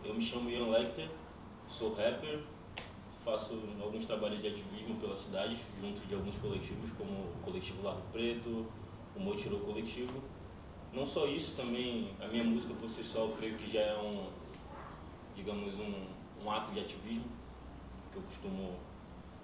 Eu me chamo Ian Lecter, sou rapper, faço alguns trabalhos de ativismo pela cidade, junto de alguns coletivos, como o Coletivo Largo Preto, o Motirô Coletivo. Não só isso, também a minha música por si só, eu creio que já é um ato de ativismo, que eu costumo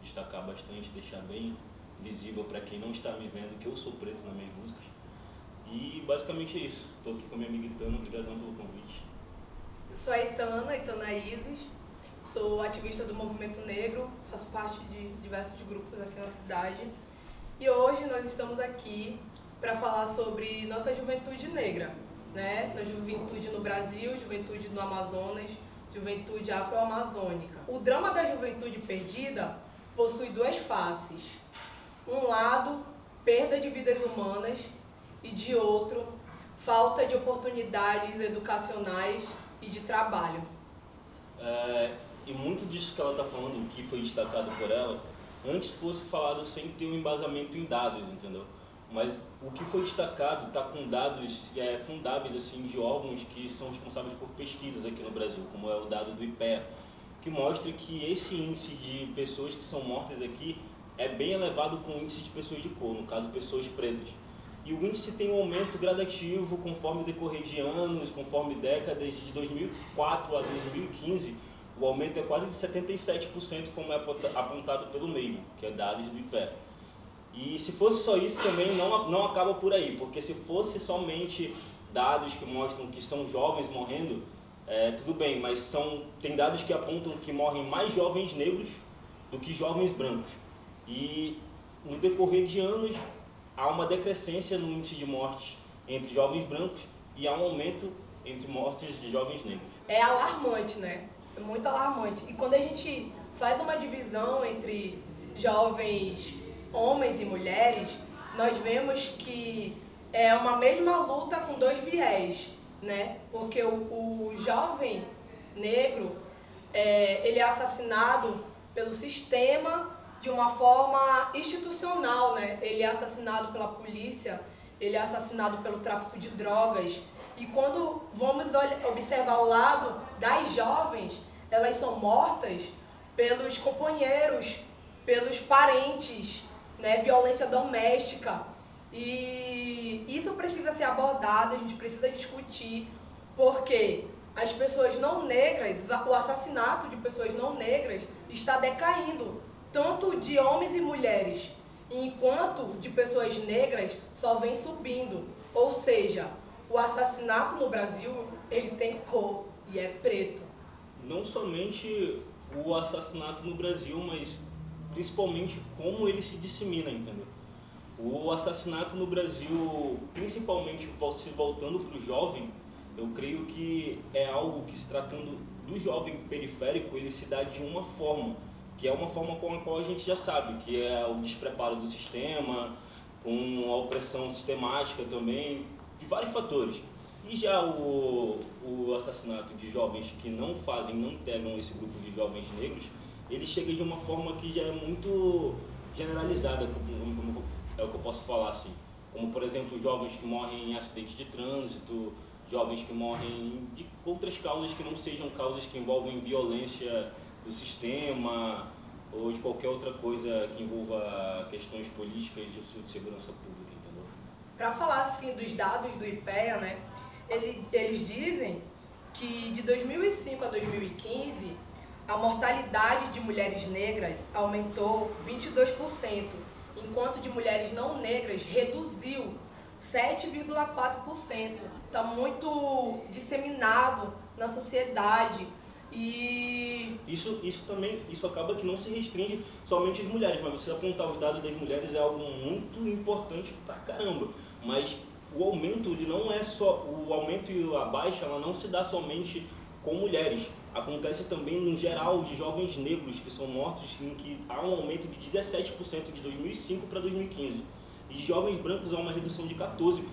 destacar bastante, deixar bem visível para quem não está me vendo que eu sou preto nas minhas músicas. E basicamente é isso. Estou aqui com a minha amiga Itana, obrigadão pelo convite. Eu sou a Itana Isis, sou ativista do movimento negro, faço parte de diversos grupos aqui na cidade. E hoje nós estamos aqui para falar sobre nossa juventude negra, né? Na juventude no Brasil, juventude no Amazonas, juventude afro-amazônica. O drama da juventude perdida possui duas faces. Um lado, perda de vidas humanas, e de outro, falta de oportunidades educacionais e de trabalho. E muito disso que ela está falando, que foi destacado por ela, antes fosse falado sem ter um embasamento em dados, entendeu? Mas o que foi destacado está com dados fundáveis assim, de órgãos que são responsáveis por pesquisas aqui no Brasil, como é o dado do IPEA, que mostra que esse índice de pessoas que são mortas aqui é bem elevado com o índice de pessoas de cor, no caso pessoas pretas. E o índice tem um aumento gradativo conforme o decorrer de anos, conforme décadas, de 2004 a 2015, o aumento é quase de 77%, como é apontado pelo MEIGO, que é dados do IPEA. E se fosse só isso também não acaba por aí, porque se fosse somente dados que mostram que são jovens morrendo, tudo bem, mas tem dados que apontam que morrem mais jovens negros do que jovens brancos. E no decorrer de anos há uma decrescência no índice de mortes entre jovens brancos e há um aumento entre mortes de jovens negros. É alarmante, né? É muito alarmante. E quando a gente faz uma divisão entre jovens homens e mulheres, nós vemos que é uma mesma luta com dois viés, né? Porque o jovem negro, ele é assassinado pelo sistema de uma forma institucional, né? Ele é assassinado pela polícia, ele é assassinado pelo tráfico de drogas. E quando vamos observar o lado das jovens, elas são mortas pelos companheiros, pelos parentes, né? Violência doméstica. E isso precisa ser abordado, a gente precisa discutir, porque as pessoas não negras, o assassinato de pessoas não negras está decaindo, tanto de homens e mulheres, enquanto de pessoas negras só vem subindo. Ou seja, o assassinato no Brasil, ele tem cor e é preto. Não somente o assassinato no Brasil, mas principalmente como ele se dissemina, entendeu? O assassinato no Brasil, principalmente se voltando para o jovem, eu creio que é algo que, se tratando do jovem periférico, ele se dá de uma forma, que é uma forma com a qual a gente já sabe, que é o despreparo do sistema, com a opressão sistemática também, de vários fatores. E já o assassinato de jovens que não integram esse grupo de jovens negros, ele chega de uma forma que já é muito generalizada, como é o que eu posso falar assim. Como, por exemplo, jovens que morrem em acidente de trânsito, jovens que morrem de outras causas que não sejam causas que envolvem violência do sistema ou de qualquer outra coisa que envolva questões políticas de segurança pública, entendeu? Para falar assim dos dados do IPEA, né, eles dizem que de 2005 a 2015 a mortalidade de mulheres negras aumentou 22%, enquanto de mulheres não negras reduziu 7,4%. Está muito disseminado na sociedade. E isso acaba que não se restringe somente às mulheres, mas você apontar os dados das mulheres é algo muito importante pra caramba. Mas o aumento, ele não é só o aumento e a baixa, ela não se dá somente com mulheres. Acontece também no geral de jovens negros que são mortos, em que há um aumento de 17% de 2005 para 2015. E de jovens brancos há uma redução de 14%.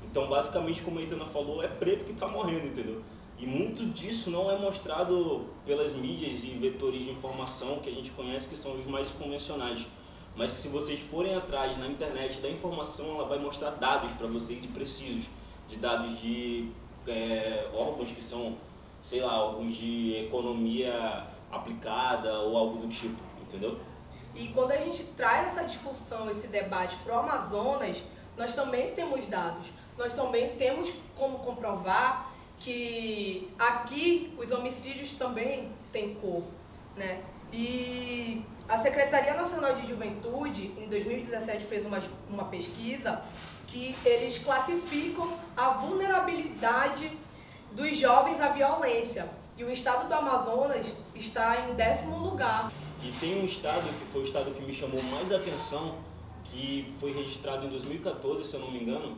Então, basicamente, como a Itana falou, é preto que está morrendo, entendeu? E muito disso não é mostrado pelas mídias e vetores de informação que a gente conhece, que são os mais convencionais. Mas que, se vocês forem atrás na internet da informação, ela vai mostrar dados para vocês, de precisos, de dados de órgãos que são sei lá, alguns de economia aplicada ou algo do tipo, entendeu? E quando a gente traz essa discussão, esse debate para o Amazonas, nós também temos dados, nós também temos como comprovar que aqui os homicídios também têm cor, né? E a Secretaria Nacional de Juventude, em 2017, fez uma pesquisa que eles classificam a vulnerabilidade dos jovens à violência. E o estado do Amazonas está em 10º lugar. E tem um estado que foi o estado que me chamou mais atenção, que foi registrado em 2014, se eu não me engano,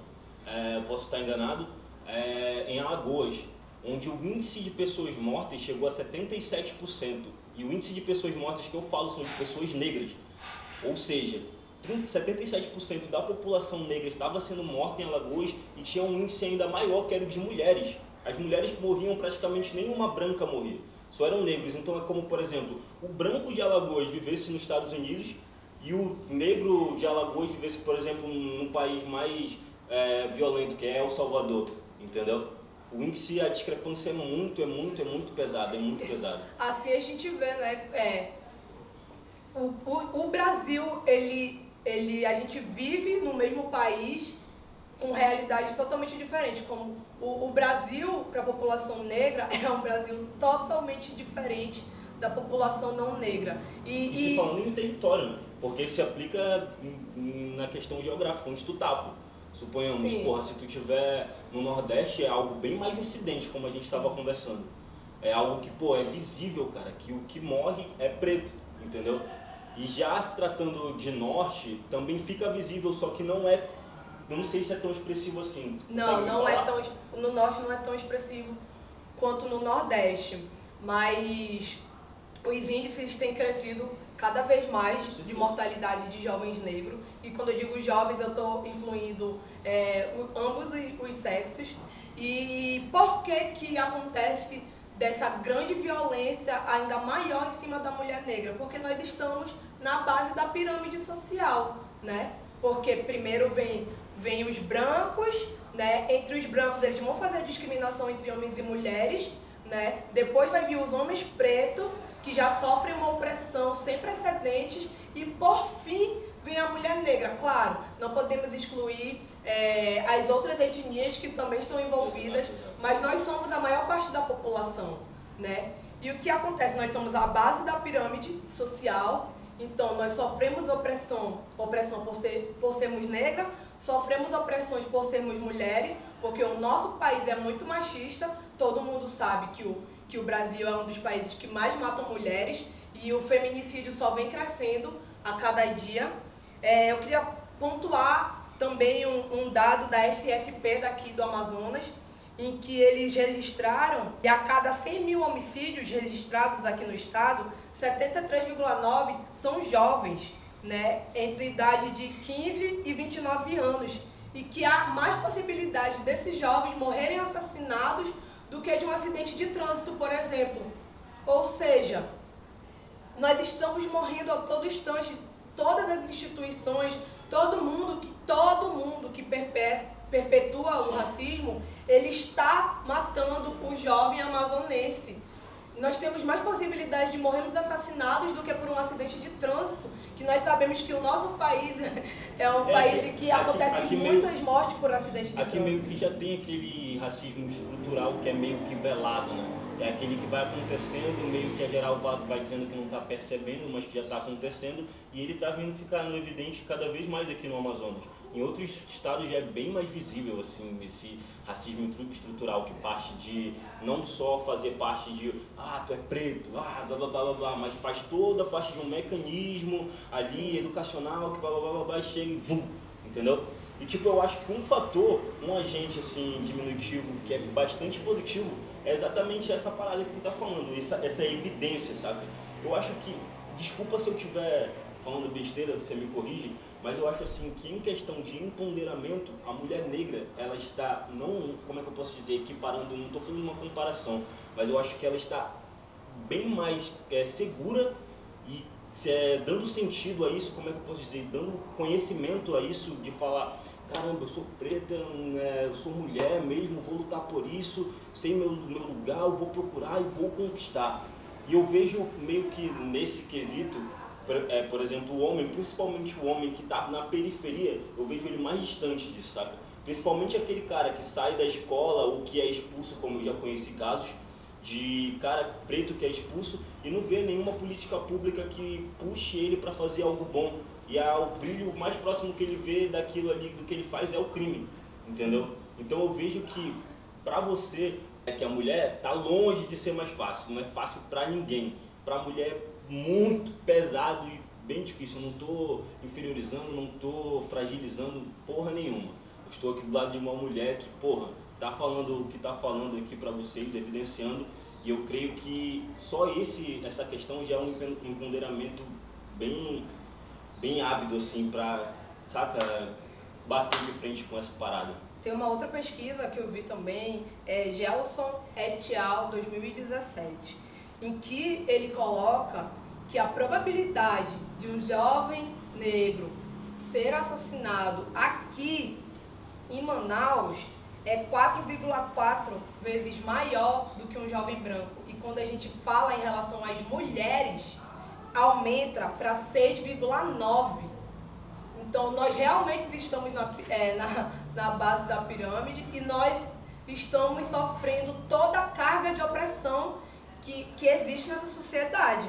posso estar enganado, em Alagoas, onde o índice de pessoas mortas chegou a 77%. E o índice de pessoas mortas que eu falo são de pessoas negras. Ou seja, 77% da população negra estava sendo morta em Alagoas e tinha um índice ainda maior que era o de mulheres. As mulheres que morriam, praticamente nenhuma branca morria. Só eram negros. Então é como, por exemplo, o branco de Alagoas vivesse nos Estados Unidos e o negro de Alagoas vivesse, por exemplo, num país mais violento, que é El Salvador, entendeu? O índice, a discrepância é muito pesada, é muito pesado. Assim a gente vê, né? O Brasil, a gente vive no mesmo país com realidades totalmente diferentes. Como o Brasil, para a população negra, é um Brasil totalmente diferente da população não negra. E se falando em território, né? Porque se aplica na questão geográfica, onde tu tá, pô. Suponhamos, porra, se tu tiver no Nordeste é algo bem mais incidente, como a gente estava conversando. É algo que, pô, é visível, cara, que o que morre é preto, entendeu? E já se tratando de Norte, também fica visível, só que não sei se é tão expressivo assim. Não é tão, no Norte não é tão expressivo quanto no Nordeste, mas os índices têm crescido cada vez mais de mortalidade de jovens negros. E quando eu digo jovens, eu estou incluindo ambos os sexos. E por que acontece dessa grande violência ainda maior em cima da mulher negra? Porque nós estamos na base da pirâmide social, né? Porque primeiro vem os brancos, né? Entre os brancos eles vão fazer a discriminação entre homens e mulheres, né? Depois vai vir os homens pretos, que já sofrem uma opressão sem precedentes, e por fim vem a mulher negra. Claro, não podemos excluir as outras etnias que também estão envolvidas, mas nós somos a maior parte da população, né? E o que acontece? Nós somos a base da pirâmide social, então nós sofremos opressão por sermos negras, sofremos opressões por sermos mulheres, porque o nosso país é muito machista, todo mundo sabe que o Brasil é um dos países que mais matam mulheres e o feminicídio só vem crescendo a cada dia. Eu queria pontuar também um dado da FSP daqui do Amazonas, em que eles registraram, e a cada 100 mil homicídios registrados aqui no estado, 73,9 são jovens, né, entre idade de 15 e 29 anos, e que há mais possibilidade desses jovens morrerem assassinados do que de um acidente de trânsito, por exemplo. Ou seja, nós estamos morrendo a todo instante, todas as instituições, todo mundo que perpetua o racismo, ele está matando o jovem amazonense. Nós temos mais possibilidade de morrermos assassinados do que por um acidente de trânsito, que nós sabemos que o nosso país é um país em que acontecem muitas mortes por acidente de trânsito. Aqui meio que já tem aquele racismo estrutural que é meio que velado, né? É aquele que vai acontecendo, meio que a geral vai dizendo que não está percebendo, mas que já está acontecendo, e ele está vindo ficando evidente cada vez mais aqui no Amazonas. Em outros estados já é bem mais visível assim, esse racismo estrutural que parte de não só fazer parte de tu é preto, blá blá blá blá, mas faz toda a parte de um mecanismo ali educacional que blá blá blá blá e chega e vum, entendeu? E tipo, eu acho que um fator, um agente assim diminutivo que é bastante positivo é exatamente essa parada que tu tá falando, essa evidência, sabe? Eu acho que, desculpa se eu estiver falando besteira, você me corrige, mas eu acho assim que em questão de empoderamento, a mulher negra, ela está, não, como é que eu posso dizer, equiparando, não estou fazendo uma comparação, mas eu acho que ela está bem mais segura e dando sentido a isso, como é que eu posso dizer, dando conhecimento a isso, de falar, caramba, eu sou preta, eu sou mulher mesmo, vou lutar por isso, sei meu lugar, eu vou procurar e vou conquistar. E eu vejo meio que nesse quesito, por exemplo, o homem, principalmente o homem que está na periferia, eu vejo ele mais distante disso, sabe? Principalmente aquele cara que sai da escola ou que é expulso, como eu já conheci casos, de cara preto que é expulso e não vê nenhuma política pública que puxe ele para fazer algo bom. E o brilho mais próximo que ele vê daquilo ali, do que ele faz, é o crime, entendeu? Então eu vejo que para você, que a mulher tá longe de ser mais fácil, não é fácil para ninguém. Para a mulher é muito pesado e bem difícil. Eu não estou inferiorizando, não estou fragilizando porra nenhuma. Eu estou aqui do lado de uma mulher que, porra, tá falando o que tá falando aqui para vocês, evidenciando, e eu creio que só essa questão já é um empoderamento bem ávido, assim, para, saca, bater de frente com essa parada. Tem uma outra pesquisa que eu vi também, Gelson et al. 2017, em que ele coloca que a probabilidade de um jovem negro ser assassinado aqui em Manaus é 4,4 vezes maior do que um jovem branco. E quando a gente fala em relação às mulheres, aumenta para 6,9. Então, nós realmente estamos na base da pirâmide e nós estamos sofrendo toda a carga de opressão que existe nessa sociedade.